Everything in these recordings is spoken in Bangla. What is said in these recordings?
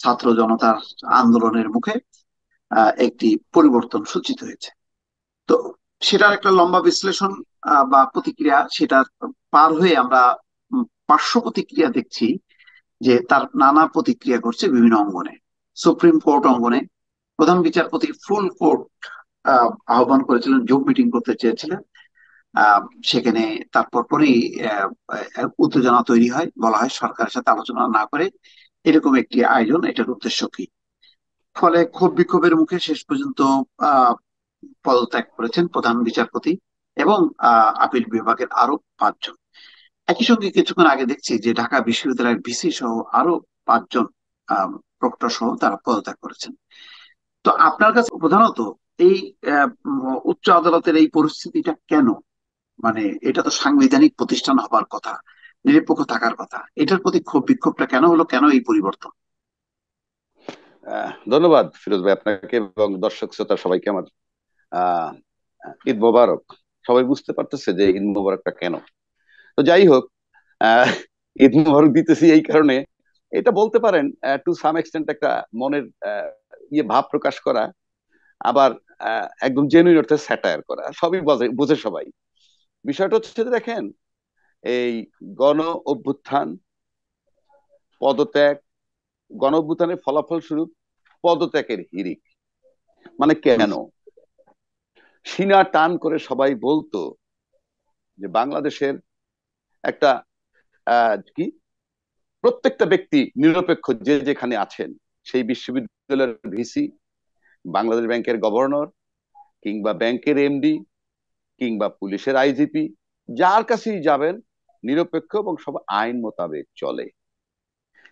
ছাত্র জনতার আন্দোলনের মুখে একটি পরিবর্তন সূচিত হয়েছে। তো সেটার একটা লম্বা বিশ্লেষণ বা প্রতিক্রিয়া, সেটা পার হয়ে আমরা পার্শ্ব প্রতিক্রিয়া দেখছি যে তার নানা প্রতিক্রিয়া ঘটছে বিভিন্ন অঙ্গনে। সুপ্রিম কোর্ট অঙ্গনে প্রধান বিচারপতি ফুল কোর্ট আহ্বান করেছিলেন, জুম মিটিং করতে চেয়েছিলেন। আহ, সেখানে তারপর পরই উত্তেজনা তৈরি হয়, বলা হয় সরকারের সাথে আলোচনা না করে এরকম একটি আয়োজন, এটার উদ্দেশ্য কি। ফলে ক্ষোভ বিক্ষোভের মুখে শেষ পর্যন্ত আহ পদত্যাগ করেছেন প্রধান বিচারপতি এবং আপিল বিভাগের আরো 5 জন। একই সঙ্গে কিছুক্ষণ আগে দেখছি যে ঢাকা বিশ্ববিদ্যালয়ের ভিসি সহ আরো 5 জন প্রক্টর সহ তারা পদত্যাগ করেছেন। তো আপনার কাছে প্রধানত এই উচ্চ আদালতের এই পরিস্থিতিটা কেন? মানে এটা তো সাংবিধানিক প্রতিষ্ঠান হবার কথা, নিরপেক্ষ থাকার কথা, এটার প্রতি ক্ষোভ বিক্ষোভটা কেন হলো, কেন এই পরিবর্তন? ধন্যবাদ ফিরোজ ভাই আপনাকে এবং দর্শক শ্রোতা সবাইকে আমার আহ ঈদ মোবারক। সবাই বুঝতে পারতেছে যে ঈদ মোবারকটা কেন। তো যাই হোক, আহ ঈদ মোবারক দিতেছি এই কারণে, এটা বলতে পারেন টু সাম এক্সটেন্ট একটা মনের ভাব প্রকাশ করা, আবার একদম জেনুইন অর্থে স্যাটায়ার করা, সবই বোঝে বোঝে সবাই। বিষয়টা হচ্ছে যে দেখেন, এই গণ অভ্যুত্থান, পদত্যাগ, গণ অভ্যুত্থানের ফলাফল স্বরূপ পদত্যাগের হিড়িক। মানে হুম, কেন? সিনা টান করে সবাই বলতো যে বাংলাদেশের একটা কি প্রত্যেকটা ব্যক্তি নিরপেক্ষ, যে যেখানে আছেন, সেই বিশ্ববিদ্যালয়ের ভিসি, বাংলাদেশ ব্যাংকের গভর্নর, কিংবা ব্যাংকের এমডি, কিংবা পুলিশের আইজিপি, যার কাছেই যাবেন নিরপেক্ষ এবং সব আইন মোতাবেক চলে।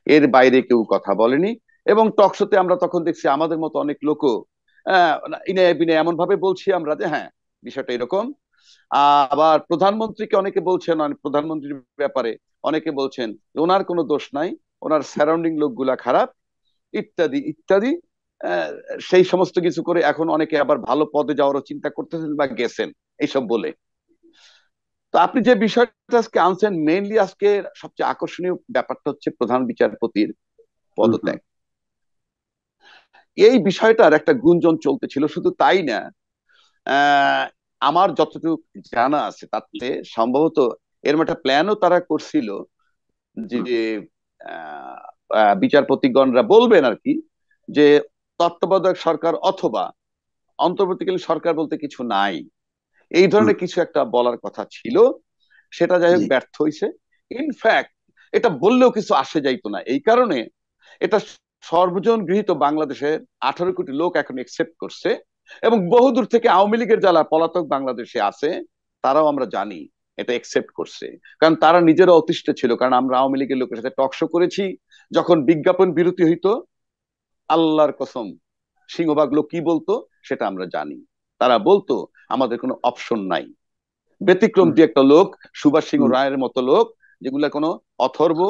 এর বাইরে কেউ কথা বলেনি। এবং টকশোতে আমরা তখন দেখছি আমাদের মতো অনেক লোকও ইনায় বিনয় এমন ভাবে বলছি আমরা যে হ্যাঁ, বিষয়টা এরকম। আবার প্রধানমন্ত্রীকে অনেকে বলছেন, প্রধানমন্ত্রীর ব্যাপারে অনেকে বলছেন যে ওনার কোনো দোষ নাই, ওনার সারাউন্ডিং লোকগুলা খারাপ, ইত্যাদি ইত্যাদি। আহ, সেই সমস্ত কিছু করে এখন অনেকে আবার ভালো পদে যাওয়ারও চিন্তা করতেছেন বা গেছেন এইসব বলে। তো আপনি যে বিষয়টা আজকে আনছেন, মেইনলি আজকে সবচেয়ে আকর্ষণীয় ব্যাপারটা হচ্ছে প্রধান বিচারপতির হুম, হুম, পদত্যাগ। এই বিষয়টার একটা গুঞ্জন চলতেছিল, শুধু তাই না, আহ আমার যতটুকু জানা আছে তাতে সম্ভবত এরকম একটা প্ল্যানও তারা করছিল যে হুম, আহ, বিচারপতিগণরা বলবেন আর কি, যে তত্ত্বাবধায়ক সরকার অথবা অন্তর্বর্তীকালীন সরকার বলতে কিছু নাই, এই হুম, ধরনের কিছু একটা বলার কথা ছিল। সেটা যাই জি, হোক ব্যর্থ হয়েছে। ইনফ্যাক্ট এটা বললেও কিছু আসে যাইতো না, এই কারণে এটা সর্বজন গৃহীত, বাংলাদেশের 18 কোটি লোক এখন একসেপ্ট করছে। এবং বহুদূর থেকে আওয়ামী লীগের যারা পলাতক বাংলাদেশে আছে, তারাও আমরা জানি এটা একসেপ্ট করছে। কারণ তারা নিজেরা অতিষ্ঠ ছিল, কারণ আমরা আওয়ামী লীগের লোকের সাথে টকশো করেছি। যখন বিজ্ঞাপন বিরতি হইতো, আল্লাহর কসম, সিংহভাগ লোক কি বলতো সেটা আমরা জানি। তারা বলতো আমাদের কোনো অপশন নাই। ব্যতিক্রম হুম, দু একটা লোক, সুভাষ সিংহ হুম, রায়ের মতো লোক, যেগুলা কোনো অথর্ব,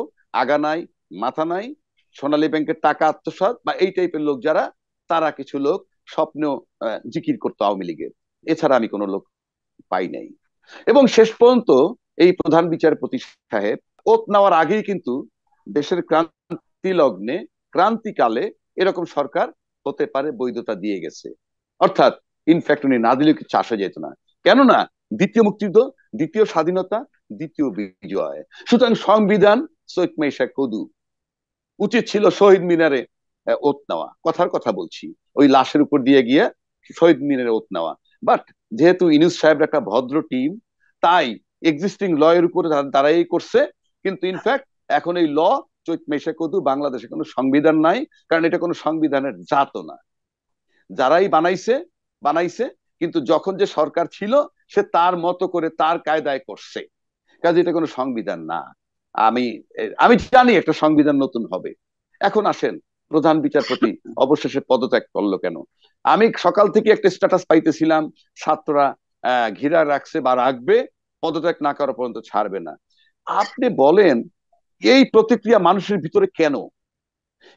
আগা নাই, মাথা নাই, সোনালী ব্যাংকের টাকা আত্মসাৎ বা এই টাইপের লোক যারা, তারা কিছু লোক স্বপ্নেও জিকির করতো আওয়ামী লীগের। এছাড়া আমি কোনো লোক পাই নাই। এবং শেষ পর্যন্ত এই প্রধান বিচারপতি সাহেব ওত নেওয়ার আগেই কিন্তু দেশের ক্রান্তি লগ্নে, ক্রান্তিকালে এরকম সরকার হতে পারে বৈধতা দিয়ে গেছে। অর্থাৎ ইনফ্যাক্ট উনি না দিলেও কিছু আসা যেত না। কেননা দ্বিতীয় মুক্তিযুদ্ধ, দ্বিতীয় স্বাধীনতা, দ্বিতীয় বিজয়। সুতরাং সংবিধান সৈয়দ মেশা কদু উচিত ছিল শহীদ মিনারে ওত নেওয়া, কথার কথা বলছি, ওই লাশের উপর দিয়ে গিয়ে শহীদ মিনারে ওত নেওয়া। বাট যেহেতু ইনুস সাহেব একটা ভদ্র টিম, তাই এক্সিস্টিং ল এর উপরে তারাই করছে। কিন্তু ইনফ্যাক্ট এখন এই ল চৈত মেশা কদু, বাংলাদেশে কোনো সংবিধান নাই, কারণ এটা কোনো সংবিধানের জাতও না। যারাই বানাইছে বানাইছে, কিন্তু যখন যে সরকার ছিল সে তার মতো করে তার কায়দায় করছে, কাজে এটা কোনো সংবিধান না। আমি আমি জানি একটা সংবিধান নতুন হবে। এখন আসেন, প্রধান বিচারপতি অবশেষে পদত্যাগ করলো কেন? আমি সকাল থেকে একটা স্ট্যাটাস পাইতেছিলাম, ছাত্ররা ঘিরা রাখছে বা রাখবে, পদত্যাগ না করা পর্যন্ত ছাড়বে না। আপনি বলেন, এই প্রতিক্রিয়া মানুষের ভিতরে কেন?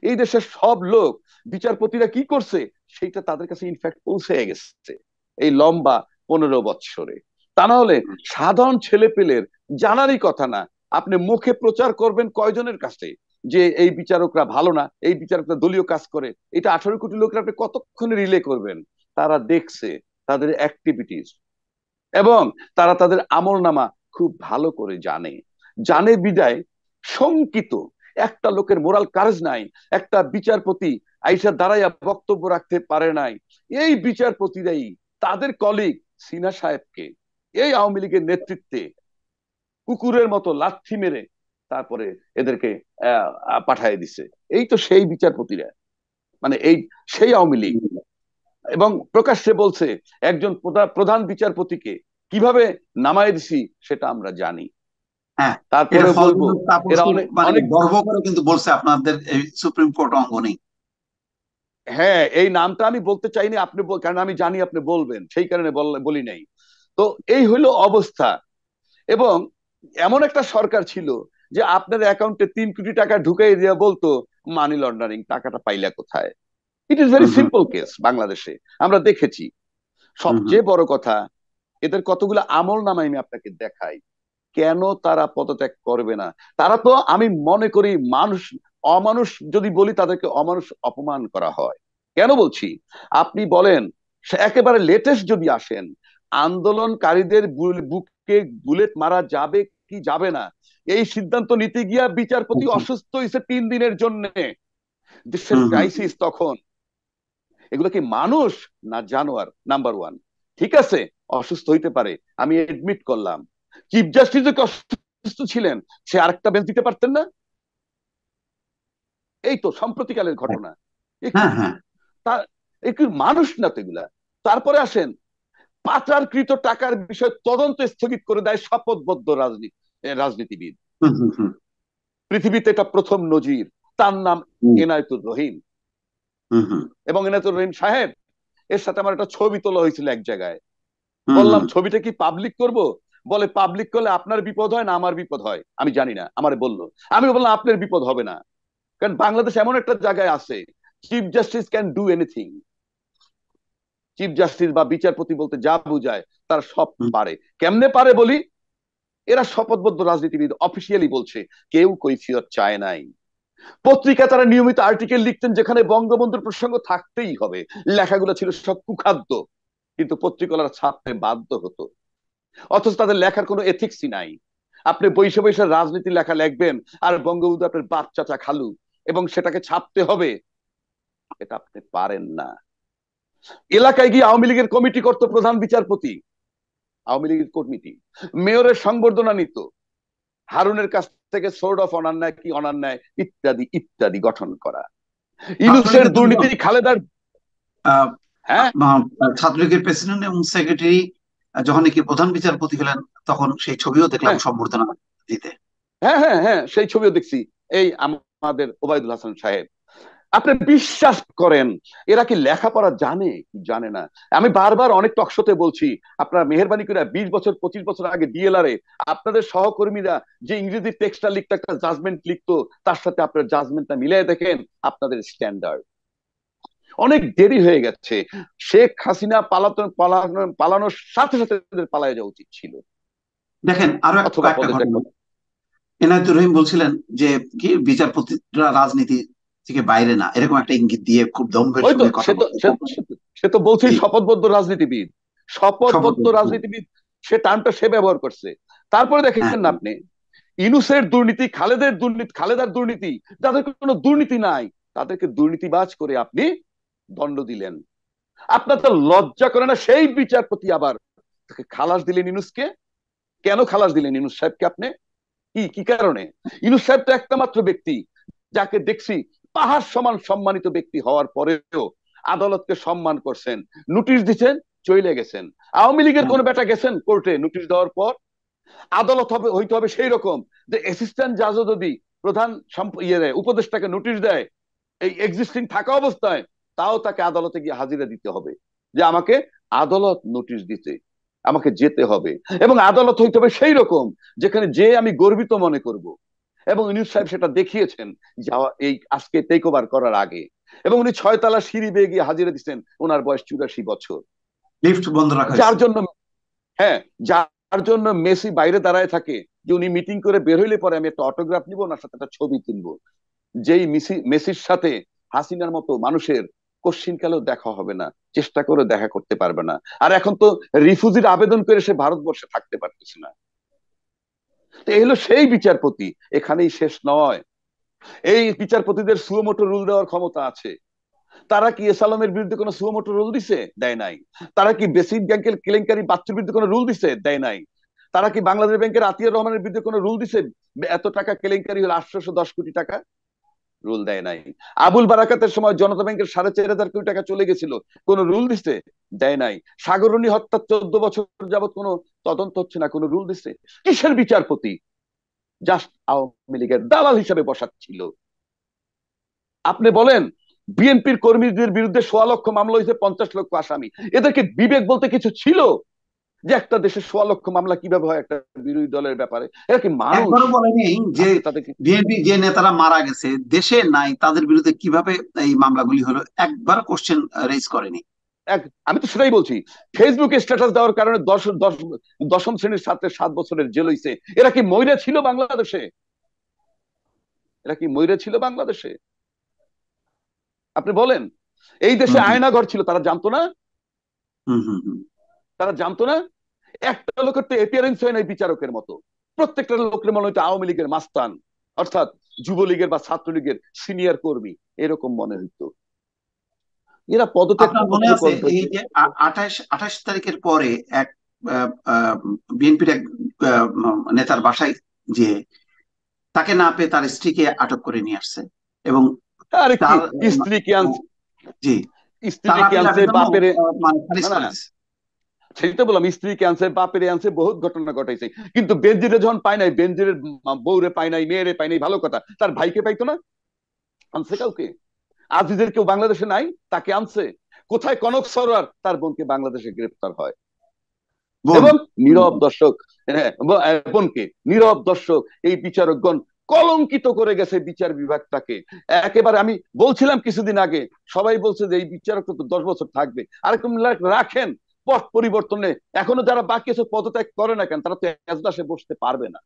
এই দেশের সব লোক, বিচারপতিরা কি করছে সেইটা তাদের কাছে ইনফ্যাক্ট পৌঁছে গেছে এই লম্বা 15 বৎসরে। তা না হলে হুম, সাধারণ ছেলে পেলের জানারই কথা না। আপনি মুখে প্রচার করবেন কয়জনের কাছে? যে এই বিচারকরা ভালো না, এই বিচারকরা দলীয় কাজ করে, এটা 18 কোটি লোকের আপনি কতক্ষণে রিলে করবেন? তারা দেখছে তাদের অ্যাক্টিভিটিস, এবং তারা তাদের আমলনামা খুব ভালো করে জানে। জানে বিদায় শঙ্কিত একটা লোকের মোরাল কারেজ নাই, একটা বিচারপতি আইসা দাঁড়াইয়া বক্তব্য রাখতে পারে নাই। এই বিচারপতিরাই তাদের কলিগ সিনহা সাহেবকে এই আওয়ামী লীগের নেতৃত্বে কুকুরের মতো লাথি মেরে তারপরে এদেরকে পাঠিয়ে দিছে। এই তো সেই বিচারপতিরা, মানে এই সেই আওয়ামী লীগ। এবং প্রকাশ্যে বলছে একজন প্রধান বিচারপতিকে কিভাবে নামায় দিছি সেটা আমরা জানি। হ্যাঁ, এটা তারপরে বলবো ফজলুল এরা তাপসী অনেক মানে অনেক গর্ব করে কিন্তু বলছে আপনাদের এই সুপ্রিম কোর্ট অঙ্গনেই। হ্যাঁ, এই নামটা আমি বলতে চাইনি, আপনি কারণ আমি জানি আপনি বলবেন, সেই কারণে বলি নাই। তো এই হলো অবস্থা। এবং এমন একটা সরকার ছিল যে আপনার অ্যাকাউন্টে 3 কোটি টাকা ঢুকাই দিয়ে বলতো মানি লন্ডারিং, টাকাটা পাইলা কোথায়? It is very hmm hmm simple case বাংলাদেশে, আমরা দেখেছি। হুম হুম সবচেয়ে বড় কথা, এদের কতগুলো আমল নামাই আমি আপনাকে দেখাই। কেন তারা পদত্যাগ করবে না? তারা তো, আমি মনে করি মানুষ, অমানুষ যদি বলি তাদেরকে অমানুষ অপমান করা হয়। কেন বলছি? আপনি বলেন, একেবারে লেটেস্ট যদি আসেন, আন্দোলনকারীদের বুকে বুলেট মারা যাবে কি যাবে না এই সিদ্ধান্ত নিতে গিয়া বিচারপতি হুম অসুস্থ হয়েছে 3 দিনের জন্য। দেশের হুম হুম ক্রাইসিস তখন। এগুলো কি মানুষ না জানোয়ার? Number one. ঠিক আছে, অসুস্থ হইতে পারে, আমি এডমিট করলাম। চিফ জাস্টিস অসুস্থ ছিলেন, সে আরেকটা বেঞ্চ দিতে পারতেন না? এই তো সম্প্রতিকালের ঘটনা। এ কি হ্যাঁ হ্যাঁ তা- এ কি মানুষ না তো এগুলা? তারপরে আসেন, পাচারকৃত টাকার বিষয়ে তদন্ত স্থগিত করে দেয় শপথবদ্ধ রাজনীতিবিদ। হুম হুম হুম পৃথিবীতে এটা প্রথম নজির। তার নাম হুম এনায়েতুর রহিম। হুম হুম এবং এনায়েতুর রহিম সাহেব এর সাথে আমার একটা ছবি তোলা হয়েছিল এক জায়গায়। হুম বললাম হুম ছবিটা কি পাবলিক করব? বলে পাবলিক করলে আপনার বিপদ হয় না আমার বিপদ হয় আমি জানি না, আমারে বললো। আমি বললাম আপনার বিপদ হবে না, কারণ বাংলাদেশ এমন একটা জায়গায় আছে, chief justice can do anything. Chief justice বা বিচারপতি বলতে যা বুঝায় তারা সব হুম। পারে। কেমনে পারে বলি, এরা শপথবদ্ধ রাজনীতিবিদ, অফিসিয়ালি বলছে কেউ কৈফিয়ত চায় নাই। পত্রিকা তারা নিয়মিত আর্টিকেল লিখতেন যেখানে বঙ্গবন্ধুর প্রসঙ্গ থাকতেই হবে, লেখাগুলো ছিল সব কুখাদ্য, কিন্তু পত্রিকারা ছাপতে বাধ্য হতো। অথচ তাদের লেখার কোনো এথিক্সই নাই। আপনি বৈশে বৈশে রাজনীতি লেখা লিখবেন, আর বঙ্গবন্ধু আপনার বাপ চাচা খালু, এবং সেটাকে ছাপতে হবে, এটা আপনি পারেন না। এলাকায় গিয়ে আওয়ামী লীগের কমিটি করতো প্রধান বিচারপতি, আওয়ামী লীগের কমিটি মেয়রের সংবর্ধনা নিত, হারুনের কাছ থেকে সোর্ড অফ অনান্যায় কি অনান্যায় ইত্যাদি ইত্যাদি গঠন করা। ইনুসের ছাত্রলীগের তো দুর্নীতি, খালেদার, আহ, হ্যাঁ ছাত্রলীগের প্রেসিডেন্ট এবং সেক্রেটারি যখন নাকি প্রধান বিচারপতি হলেন, তখন সেই ছবিও দেখলাম হ্যাঁ সম্বর্ধনা দিতে। হ্যাঁ হ্যাঁ হ্যাঁ, সেই ছবিও দেখছি। এই আমাদের ওবায়দুল হাসান সাহেব। আপনি বিশ্বাস করেন এরা কি লেখাপড়া জানে কি জানে না? আমি বারবার অনেক টকশোতে বলছি, আপনারা মেহরবানি করে 20 বছর 25 বছর আগে ডিএলআর এ আপনাদের সহকর্মীরা যে ইংরেজি টেক্সটটা লিখতো, একটা জাজমেন্ট লিখতো, তার সাথে আপনার জাজমেন্টটা মিলিয়ে দেখেন আপনাদের স্ট্যান্ডার্ড। অনেক দেরি হয়ে গেছে। শেখ হাসিনা পালানোর সাথে সাথে পালায় যাওয়া উচিত ছিল, দেখেন আরো অথবা কয়েকটা পদত্যাগ ঘটনা। করতে। এনায়েতুর রহিম বলছিলেন যে কি বিচারপতিরা রাজনীতি থেকে বাইরে না, এরকম একটা ইঙ্গিত দিয়ে খুব দম্ভের ওই তো সঙ্গে কথা বলতে। সে তো বলছে জি, শপথবদ্ধ রাজনীতিবিদ, শপথ। শপথবদ্ধ রাজনীতিবিদ, সে টার্মটা সে ব্যবহার করছে। তারপরে হ্যাঁ দেখেন না আপনি, ইনুসের দুর্নীতি, খালেদার দুর্নীতি, যাদের কোনো দুর্নীতি নাই তাদেরকে দুর্নীতিবাজ করে আপনি দণ্ড দিলেন। আপনার তো লজ্জা করে না? সেই বিচারপতি আবার তাকে খালাস দিলেন ইনুসকে। কেন খালাস দিলেন ইনুস সাহেবকে আপনি? কি কি কারণে? ইনুস সাহেব তো একটা মাত্র ব্যক্তি যাকে দেখছি পাহাড় সমান সম্মানিত ব্যক্তি হওয়ার পরেও আদালতকে সম্মান করছেন, নোটিশ দিচ্ছেন, চলে গেছেন। আওয়ামী লীগের হ্যাঁ কোন বেটা গেছেন কোর্টে নোটিশ দেওয়ার পর? আদালত হবে হইতে হবে সেই রকম যে অ্যাসিস্ট্যান্ট জাজও যদি প্রধান উপদেষ্টাকে নোটিশ দেয় এই এক্সিস্টিং থাকা অবস্থায়, তাও তাকে আদালতে গিয়ে হাজিরা দিতে হবে যে আমাকে আদালত নোটিশ দিতে, আমাকে যেতে হবে। এবং আদালত হইতে হবে সেই রকম যেখানে যে আমি গর্বিত মনে করব। এবং ইউনূস সাহেব সেটা দেখিয়েছেন যাওয়া এই আজকে টেক ওভার করার আগে। এবং উনি 6 তলা সিঁড়ি বেয়ে গিয়ে হাজিরা দিচ্ছেন, ওনার বয়স 84 বছর। লিফট বন্ধ রাখা যার হয়েছে। জন্য, হ্যাঁ, যার জন্য মেসি বাইরে দাঁড়ায় থাকে যে উনি মিটিং করে বের হইলে পরে আমি একটা অটোগ্রাফ নিবো, ওনার সাথে একটা ছবি তুলবো। যেই মেসির সাথে হাসিনার মতো মানুষের কোশ্চিনকালেও দেখা হবে না, চেষ্টা করে দেখা করতে পারবে না। আর এখন তো রিফিউজির আবেদন করে সে ভারতবর্ষে থাকতে পারতেছে না। তো এই হলো সেই বিচারপতি, এখানেই শেষ নয়। এই বিচারপতিদের সুমোটো রুল দেওয়ার ক্ষমতা আছে। তারা কি এসালামের বিরুদ্ধে কোনো সুমোটো রুল দিছে? দেয় নাই। তারা কি বেসিক ব্যাংকের কেলেঙ্কারি বাচ্চুর বিরুদ্ধে কোনো রুল দিছে? দেয় নাই। তারা কি বাংলাদেশ ব্যাংকের আতিয়ার রহমানের বিরুদ্ধে কোনো রুল দিছে? এত টাকা কেলেঙ্কারি হলো 810 কোটি টাকা, রুল দেয় নাই। আবুল বারাকাতের সময় জনতা ব্যাংকের 4,500 কোটি টাকা চলে গেছিল, কোন রুল দিছে? দেয় নাই। সাগররনী হত্যা 14 বছর যাবত কোনো তদন্ত হচ্ছে না, কোনো রুল দিছে? কিসের বিচারপতি? জাস্ট আওয়ামী লীগের দালাল হিসাবে বসাচ্ছিল। আপনি বলেন, বিএনপির কর্মীদের বিরুদ্ধে 1.25 লক্ষ মামলা হয়েছে, 50 লক্ষ আসামি। এদেরকে বিবেক বলতে কিছু ছিল? যে একটা দেশে 1.25 লক্ষ মামলা কিভাবে হয় একটা বিরোধী দলের ব্যাপারে? এরা কি মানুষ? একবারও বলেনি যে আপনি তাদেরকে বিএনপি যে নেতারা মারা গেছে দেশে নাই তাদের বিরুদ্ধে কিভাবে এই মামলাগুলি হলো, একবার কোশ্চেন রেজ করেনি। এক, আমি তো সেটাই বলছি। ফেসবুকে স্ট্যাটাস দেওয়ার কারণে দশম শ্রেণীর ছাত্রের 7 বছরের জেল হইছে। এরা কি মইরা ছিল বাংলাদেশে? এরা কি মইরা ছিল বাংলাদেশে? আপনি বলেন। এই দেশে হুম, হুম, আয়নাঘর ছিল, তারা জানতো না? হুম, হুম, হুম, তারা জানতো না? একটা লোকের তো এপিয়ারেন্স হয় না বিচারকের মতো। প্রত্যেকটা লোকের মনে হইতো আওয়ামী লীগের মাস্তান, অর্থাৎ যুবলীগের বা ছাত্রলীগের সিনিয়র কর্মী, এরকম মনে হইতো। এরা পদত্যাগ আপনার মনে পত্র আছে এই যে 28 তারিখের পরে এক বিএনপির এক নেতার বাসায় যে তাকে না পেয়ে তার স্ত্রীকে আটক করে নিয়ে আসছে এবং আরে কি, তার স্ত্রী কি আনছে? জি তার স্ত্রী কি আপিল আনছে আবেদন বাপের? মানে খারিজ না না, করে দিচ্ছে। সেই তো বললাম, স্ত্রী ক্যান্সার বাপের আনছে, বহুত ঘটনা ঘটাইছে। কিন্তু বেনজিরে যখন পায় নাই, বেনজিরের বউরে পায় নাই, মেয়েরে পায় নাই, ভালো কথা, তার ভাইকে পাইতো না? আনছে কাউকে? আজিজের কেউ বাংলাদেশে নাই, তাকে আনছে। কোথায় কনক সরোয়ার, তার বোনকে বাংলাদেশে গ্রেপ্তার হয়। বোন। এবং নীরব দর্শক, হ্যাঁ, বোনকে নীরব দর্শক এই বিচারকগণ কলঙ্কিত করে গেছে বিচার বিভাগটাকে। একেবারে আমি বলছিলাম কিছুদিন আগে, সবাই বলছে যে এই বিচারক তো 10 বছর থাকবে, আর রাখেন, পথ পরিবর্তনে এখনো যারা বাকি আছে পদত্যাগ করে না কেন, তারা তো এজলাসে বসতে পারবে না।